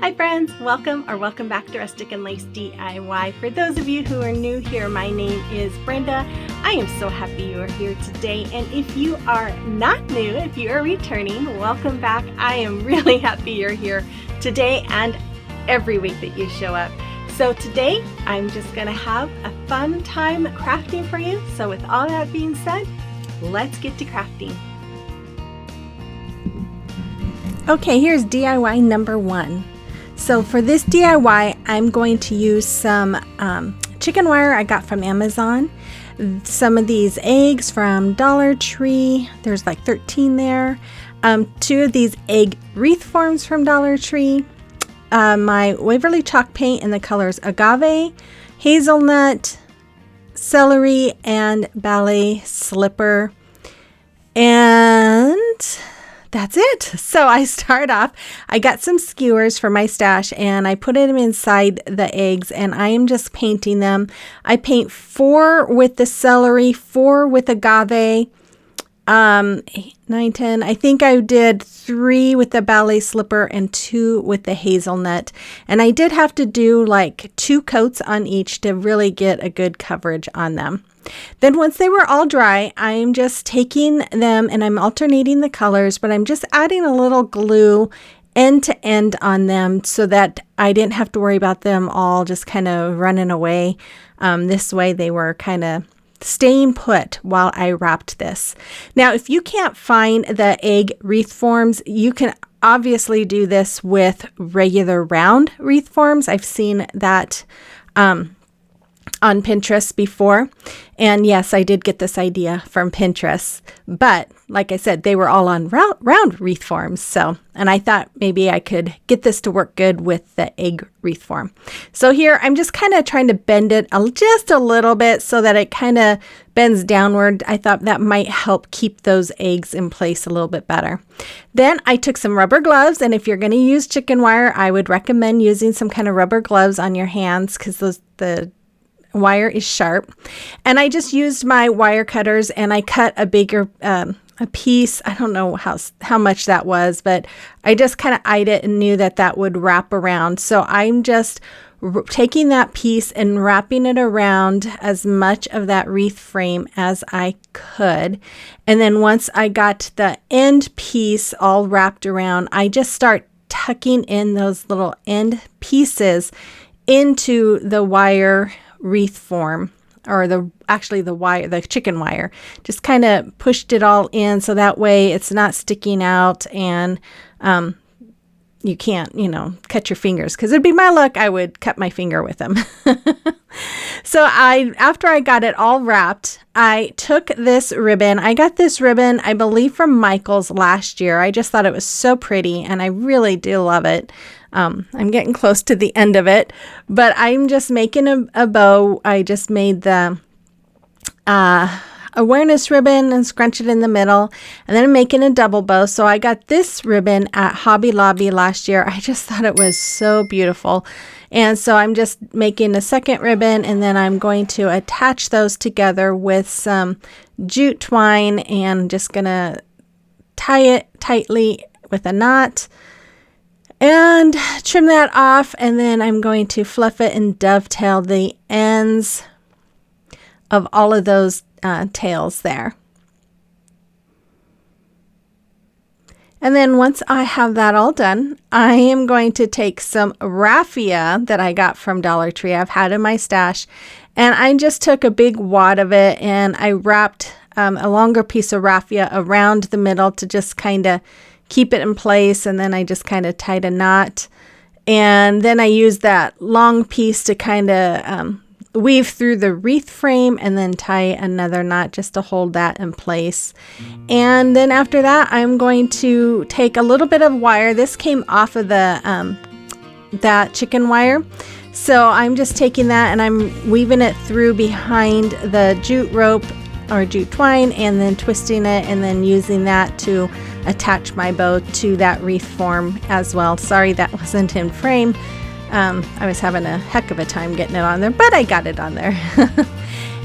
Hi friends, welcome back to Rustic and Lace DIY. For those of you who are new here, my name is Brenda. I am so happy you are here today, and if you are not new, if you are returning, welcome back. I am really happy you're here today and every week that you show up. So today I'm just gonna have a fun time crafting for you. So with all that being said, let's get to crafting. Okay, here's DIY number 1. So for this DIY, I'm going to use some chicken wire I got from Amazon, some of these eggs from Dollar Tree, there's like 13 there, 2 of these egg wreath forms from Dollar Tree, my Waverly chalk paint in the colors Agave, Hazelnut, Celery, and Ballet slipper, and that's it. So I start off, I got some skewers for my stash and I put them inside the eggs and I am just painting them. I paint 4 with the celery, 4 with agave, 9, 10. I think I did 3 with the ballet slipper and 2 with the hazelnut. And I did have to do like 2 coats on each to really get a good coverage on them. Then once they were all dry, I'm just taking them and I'm alternating the colors, but I'm just adding a little glue end to end on them so that I didn't have to worry about them all just kind of running away. This way they were kind of staying put while I wrapped this. Now, if you can't find the egg wreath forms, you can obviously do this with regular round wreath forms. I've seen that on Pinterest before. And yes, I did get this idea from Pinterest, but like I said, they were all on round wreath forms. So, and I thought maybe I could get this to work good with the egg wreath form. So here, I'm just kind of trying to bend it just a little bit so that it kind of bends downward. I thought that might help keep those eggs in place a little bit better. Then I took some rubber gloves, and if you're going to use chicken wire, I would recommend using some kind of rubber gloves on your hands because the wire is sharp. And I just used my wire cutters and I cut a bigger a piece. I don't know how much that was, but I just kind of eyed it and knew that that would wrap around. So I'm just taking that piece and wrapping it around as much of that wreath frame as I could. And then once I got the end piece all wrapped around, I just start tucking in those little end pieces into the wire wreath form, or the chicken wire. Just kind of pushed it all in so that way it's not sticking out and you can't, cut your fingers, because it'd be my luck I would cut my finger with them. So after I got it all wrapped, I took this ribbon. I got this ribbon, I believe, from Michael's last year. I just thought it was so pretty and I really do love it. I'm getting close to the end of it, but I'm just making a bow. I just made the awareness ribbon and scrunch it in the middle, and then I'm making a double bow. So I got this ribbon at Hobby Lobby last year. I just thought it was so beautiful. And so I'm just making a second ribbon, and then I'm going to attach those together with some jute twine and just gonna tie it tightly with a knot and trim that off, and then I'm going to fluff it and dovetail the ends of all of those tails there. And then once I have that all done, I am going to take some raffia that I got from Dollar Tree. I've had in my stash, and I just took a big wad of it and I wrapped a longer piece of raffia around the middle to just kind of keep it in place, and then I just kind of tied a knot, and then I used that long piece to kind of weave through the wreath frame and then tie another knot just to hold that in place. And then after that, I'm going to take a little bit of wire. This came off of the that chicken wire, so I'm just taking that and I'm weaving it through behind the jute rope or jute twine, and then twisting it and then using that to attach my bow to that wreath form as well. Sorry that wasn't in frame. I was having a heck of a time getting it on there, but I got it on there.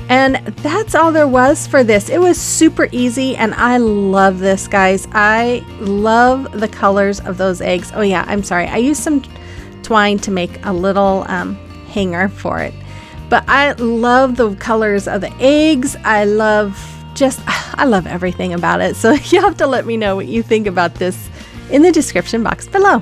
And that's all there was for this. It was super easy, and I love this, guys. I love the colors of those eggs. Oh yeah, I'm sorry. I used some twine to make a little hanger for it. But I love the colors of the eggs. I love everything about it. So you have to let me know what you think about this in the description box below.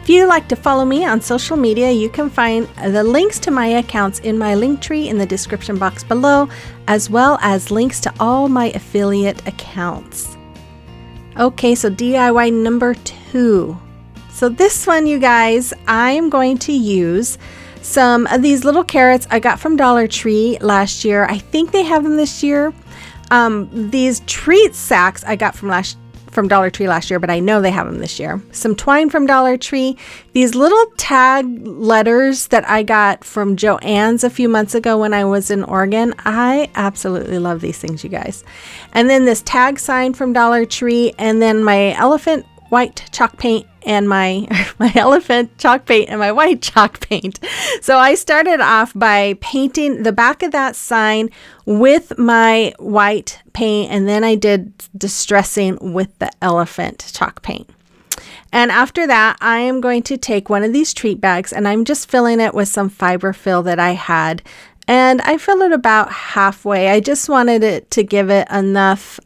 If you like to follow me on social media, you can find the links to my accounts in my link tree in the description box below, as well as links to all my affiliate accounts. Okay, so DIY number 2. So this one, you guys, I'm going to use some of these little carrots I got from Dollar Tree last year. I think they have them this year. These treat sacks I got from Dollar Tree last year, but I know they have them this year. Some twine from Dollar Tree. These little tag letters that I got from JOANN'S a few months ago when I was in Oregon. I absolutely love these things, you guys. And then this tag sign from Dollar Tree, and then my elephant white chalk paint and my elephant chalk paint and my white chalk paint. So I started off by painting the back of that sign with my white paint, and then I did distressing with the elephant chalk paint. And after that, I am going to take one of these treat bags, and I'm just filling it with some fiber fill that I had. And I fill it about halfway. I just wanted it to give it enough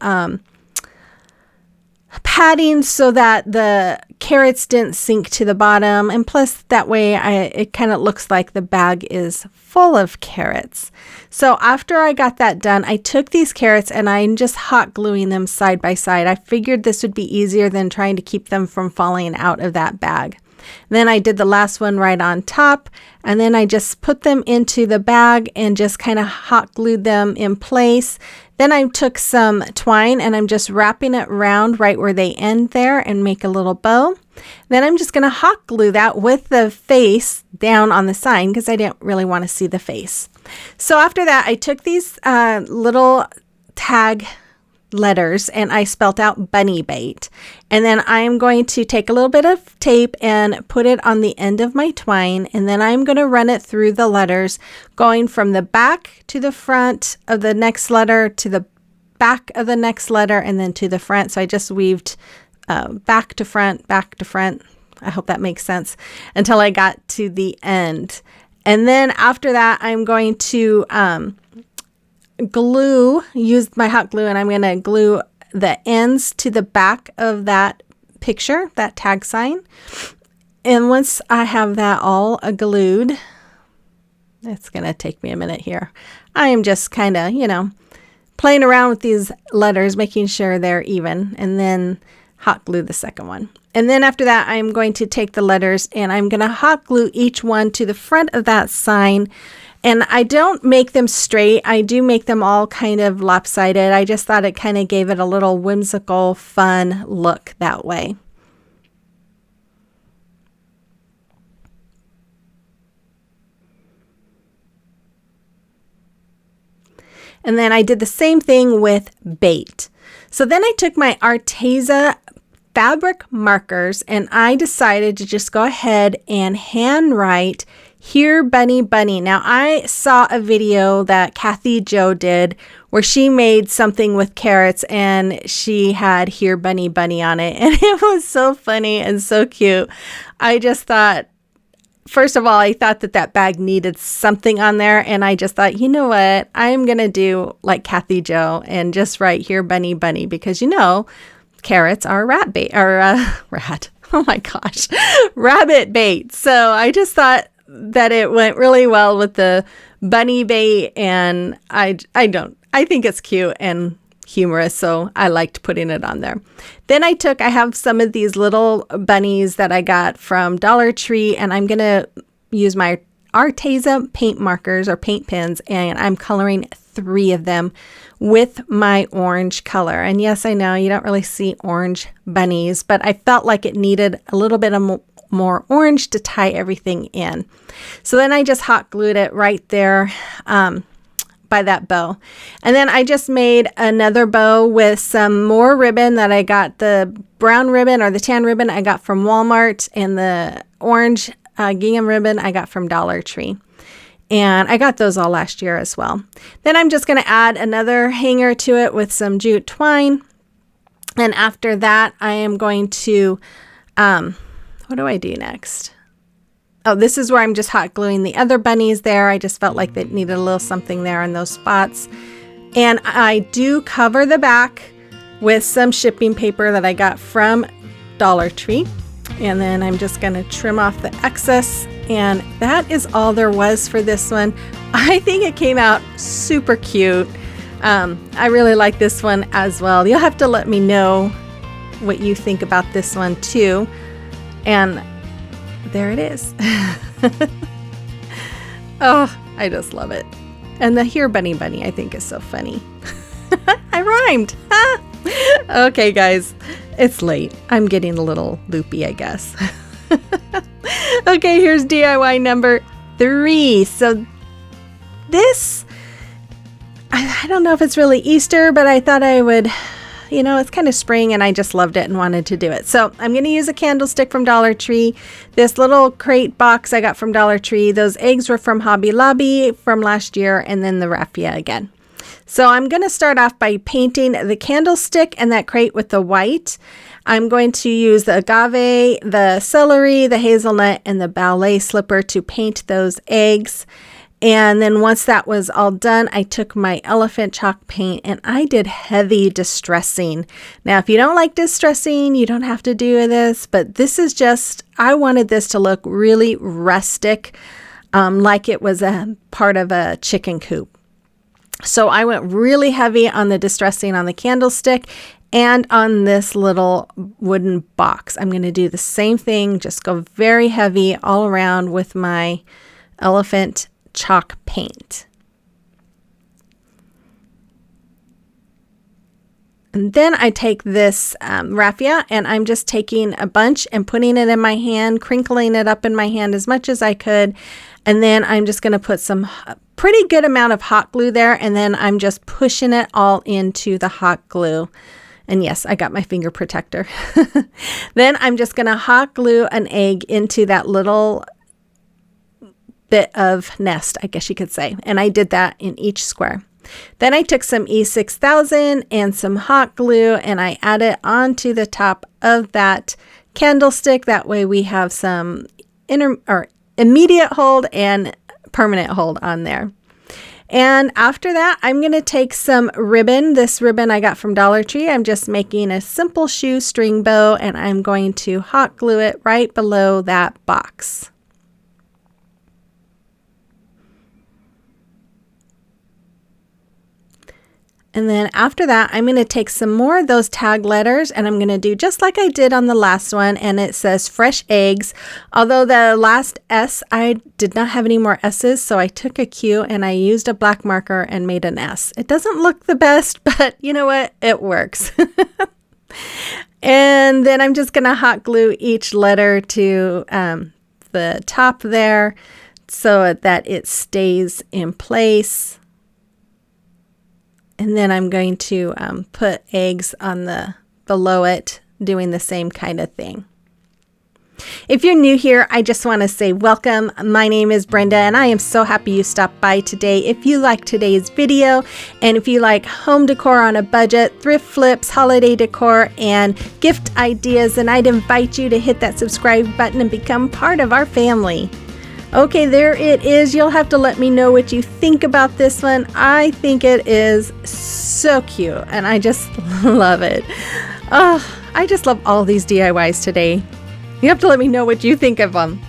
padding so that the carrots didn't sink to the bottom, and plus that way it kind of looks like the bag is full of carrots. So after I got that done, I took these carrots and I'm just hot gluing them side by side. I figured this would be easier than trying to keep them from falling out of that bag. Then I did the last one right on top, and then I just put them into the bag and just kind of hot glued them in place. Then I took some twine and I'm just wrapping it around right where they end there and make a little bow. Then I'm just going to hot glue that with the face down on the sign because I didn't really want to see the face. So after that, I took these little tag letters and I spelt out bunny bait, and then I'm going to take a little bit of tape and put it on the end of my twine, and then I'm going to run it through the letters, going from the back to the front of the next letter to the back of the next letter and then to the front. So I just weaved back to front. I hope that makes sense, until I got to the end. And then after that, I'm going to use my hot glue, and I'm going to glue the ends to the back of that picture, that tag sign. And once I have that all glued, it's going to take me a minute here. I am just kind of, playing around with these letters, making sure they're even, and then hot glue the second one. And then after that, I'm going to take the letters and I'm going to hot glue each one to the front of that sign. And I don't make them straight. I do make them all kind of lopsided. I just thought it kind of gave it a little whimsical, fun look that way. And then I did the same thing with bait. So then I took my Arteza fabric markers and I decided to just go ahead and handwrite "Here Bunny Bunny." Now I saw a video that Kathy Jo did where she made something with carrots and she had "Here Bunny Bunny" on it, and it was so funny and so cute. I just thought, first of all, I thought that bag needed something on there, and I just thought, you know what, I'm gonna do like Kathy Jo and just write "Here Bunny Bunny" because carrots are rat bait, or rat. Oh my gosh, rabbit bait. So I just thought that it went really well with the bunny bait, and I think it's cute and humorous, so I liked putting it on there. Then I have some of these little bunnies that I got from Dollar Tree, and I'm gonna use my Arteza paint markers or paint pens, and I'm coloring 3 of them with my orange color. And yes, I know you don't really see orange bunnies, but I felt like it needed a little bit of more orange to tie everything in. So then I just hot glued it right there by that bow. And then I just made another bow with some more ribbon that I got, the brown ribbon or the tan ribbon I got from Walmart, and the orange gingham ribbon I got from Dollar Tree. And I got those all last year as well. Then I'm just going to add another hanger to it with some jute twine. And after that, I am going to, what do I do next? Oh, this is where I'm just hot gluing the other bunnies there. I just felt like they needed a little something there in those spots. And I do cover the back with some shipping paper that I got from Dollar Tree. And then I'm just going to trim off the excess. And that is all there was for this one. I think it came out super cute. I really like this one as well. You'll have to let me know what you think about this one too. And there it is. Oh, I just love it. And the Here Bunny Bunny I think is so funny. I rhymed. Okay, guys, it's late. I'm getting a little loopy, I guess. Okay, here's DIY number 3. So this, I don't know if it's really Easter, but I thought I would, it's kind of spring and I just loved it and wanted to do it. So I'm going to use a candlestick from Dollar Tree. This little crate box I got from Dollar Tree. Those eggs were from Hobby Lobby from last year, and then the raffia again. So I'm going to start off by painting the candlestick and that crate with the white. I'm going to use the agave, the celery, the hazelnut, and the ballet slipper to paint those eggs. And then once that was all done, I took my elephant chalk paint and I did heavy distressing. Now, if you don't like distressing, you don't have to do this, but this is just, I wanted this to look really rustic, like it was a part of a chicken coop. So I went really heavy on the distressing on the candlestick and on this little wooden box. I'm going to do the same thing, just go very heavy all around with my elephant chalk paint. And then I take this raffia and I'm just taking a bunch and putting it in my hand, crinkling it up in my hand as much as I could. And then I'm just going to put some pretty good amount of hot glue there. And then I'm just pushing it all into the hot glue. And yes, I got my finger protector. Then I'm just going to hot glue an egg into that little bit of nest, I guess you could say. And I did that in each square. Then I took some E6000 and some hot glue and I added onto the top of that candlestick. That way we have some immediate hold and permanent hold on there. And after that, I'm going to take some ribbon. This ribbon I got from Dollar Tree. I'm just making a simple shoe string bow and I'm going to hot glue it right below that box. And then after that, I'm going to take some more of those tag letters and I'm going to do just like I did on the last one. And it says fresh eggs. Although the last S, I did not have any more S's. So I took a Q and I used a black marker and made an S. It doesn't look the best, but you know what? It works. And then I'm just going to hot glue each letter to the top there so that it stays in place. And then I'm going to put eggs on the below it, doing the same kind of thing. If you're new here, I just want to say welcome. My name is Brenda, and I am so happy you stopped by today. If you like today's video, and if you like home decor on a budget, thrift flips, holiday decor, and gift ideas, then I'd invite you to hit that subscribe button and become part of our family. Okay, there it is. You'll have to let me know what you think about this one. I think it is so cute and I just love it. Oh, I just love all these DIYs today. You have to let me know what you think of them.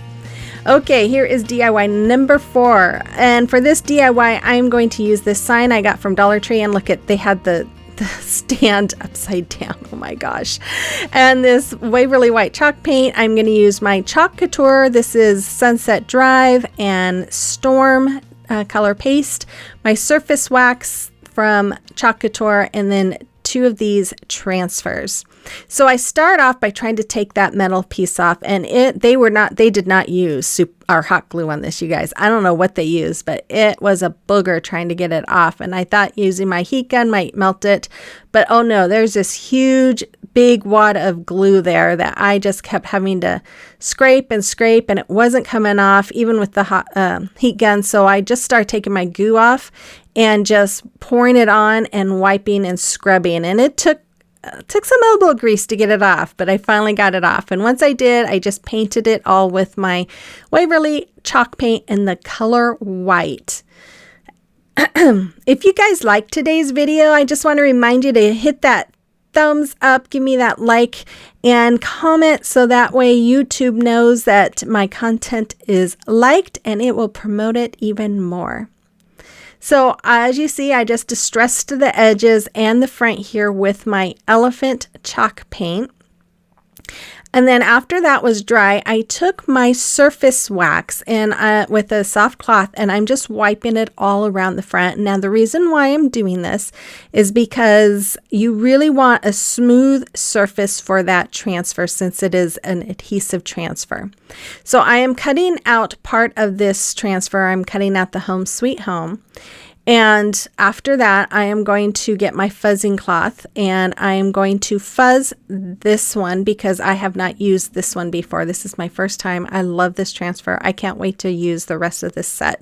Okay, here is DIY number 4. And for this DIY, I'm going to use this sign I got from Dollar Tree. And look, they had the stand upside down. Oh my gosh. And this Waverly white chalk paint, I'm going to use my Chalk Couture. This is Sunset Drive and Storm color paste, my surface wax from Chalk Couture, and then 2 of these transfers. So I start off by trying to take that metal piece off, and they did not use our hot glue on this, you guys. I don't know what they used, but it was a booger trying to get it off. And I thought using my heat gun might melt it, but oh no, there's this huge, big wad of glue there that I just kept having to scrape, and it wasn't coming off even with the hot heat gun. So I just started taking my glue off and just pouring it on and wiping and scrubbing, and it took some elbow grease to get it off, but I finally got it off. And once I did, I just painted it all with my Waverly chalk paint in the color white. If you guys liked today's video, I just want to remind you to hit that thumbs up, give me that like, and comment so that way YouTube knows that my content is liked and it will promote it even more. So as you see, I just distressed the edges and the front here with my elephant chalk paint. And then after that was dry, I took my surface wax and with a soft cloth, and I'm just wiping it all around the front. Now, the reason why I'm doing this is because you really want a smooth surface for that transfer, since it is an adhesive transfer. So I am cutting out part of this transfer. I'm cutting out the Home Sweet Home. And after that, I am going to get my fuzzing cloth, and I am going to fuzz this one because I have not used this one before. This is my first time. I love this transfer. I can't wait to use the rest of this set.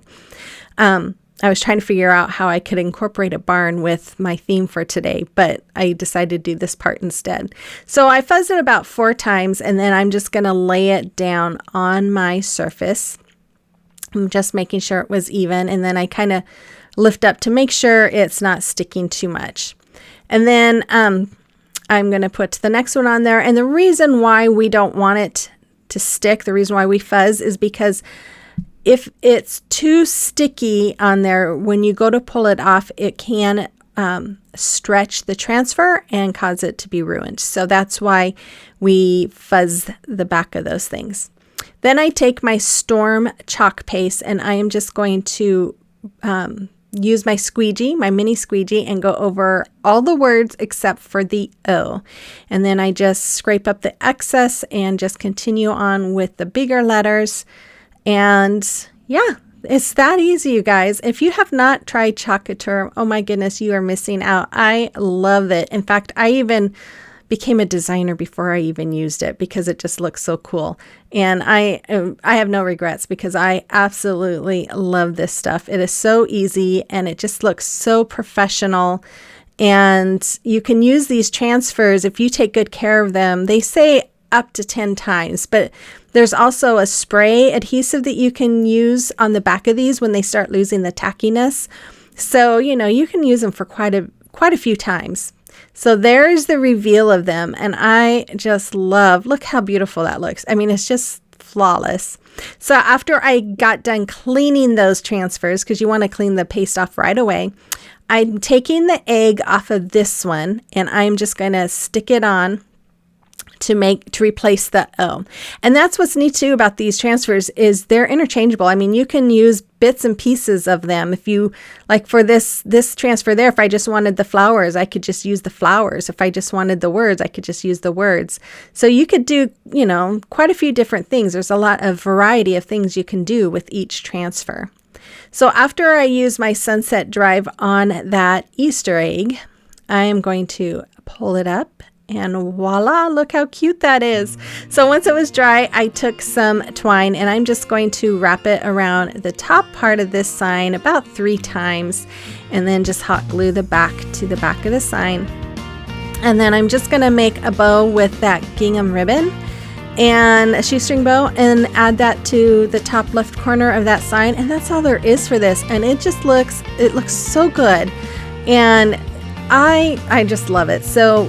I was trying to figure out how I could incorporate a barn with my theme for today, but I decided to do this part instead. So I fuzzed it about 4 times, and then I'm just going to lay it down on my surface. I'm just making sure it was even, and then I kind of lift up to make sure it's not sticking too much. And then I'm going to put the next one on there. And the reason why we don't want it to stick, the reason why we fuzz, is because if it's too sticky on there, when you go to pull it off, it can stretch the transfer and cause it to be ruined. So that's why we fuzz the back of those things. Then I take my Storm chalk paste, and I am just going to use my squeegee, my mini squeegee, and go over all the words except for the O. And then I just scrape up the excess and just continue on with the bigger letters. And yeah, it's that easy, you guys. If you have not tried Chalk Couture, oh my goodness, you are missing out. I love it. In fact, I even became a designer before I even used it because it just looks so cool. And I have no regrets because I absolutely love this stuff. It is so easy and it just looks so professional. And you can use these transfers if you take good care of them. They say up to 10 times, but there's also a spray adhesive that you can use on the back of these when they start losing the tackiness. So, you know, you can use them for quite a few times. So there's the reveal of them, and I just love, look how beautiful that looks. I mean, it's just flawless. So after I got done cleaning those transfers, because you want to clean the paste off right away, I'm taking the egg off of this one, and I'm just going to stick it on to replace the O. And that's what's neat too about these transfers is they're interchangeable. I mean, you can use bits and pieces of them. If you, like for this transfer there, if I just wanted the flowers, I could just use the flowers. If I just wanted the words, I could just use the words. So you could do, you know, quite a few different things. There's a lot of variety of things you can do with each transfer. So after I use my Sunset Drive on that Easter egg, I am going to pull it up. And voila, look how cute that is. So once it was dry, I took some twine and I'm just going to wrap it around the top part of this sign about 3 times and then just hot glue the back to the back of the sign. And then I'm just going to make a bow with that gingham ribbon and a shoestring bow and add that to the top left corner of that sign. And that's all there is for this. And it looks so good. And I just love it. So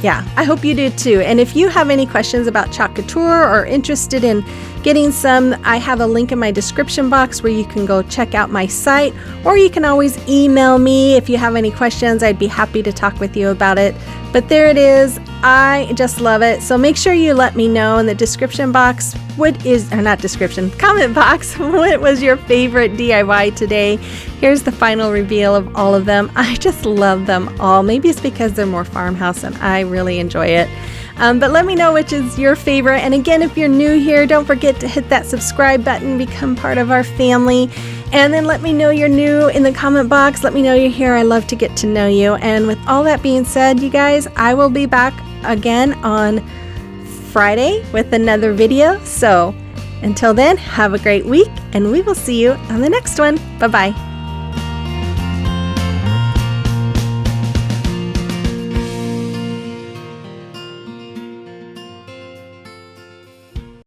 yeah, I hope you do too. And if you have any questions about Chalk Couture or interested in getting some, I have a link in my description box where you can go check out my site, or you can always email me if you have any questions. I'd be happy to talk with you about it. But there it is. I just love it. So make sure you let me know in the description box comment box, what was your favorite DIY today? Here's the final reveal of all of them. I just love them all. Maybe it's because they're more farmhouse and I really enjoy it. But let me know which is your favorite. And again, if you're new here, don't forget to hit that subscribe button, become part of our family. And then let me know you're new in the comment box. Let me know you're here. I love to get to know you. And with all that being said, you guys, I will be back again on Friday with another video. So until then, have a great week, and we will see you on the next one. Bye-bye.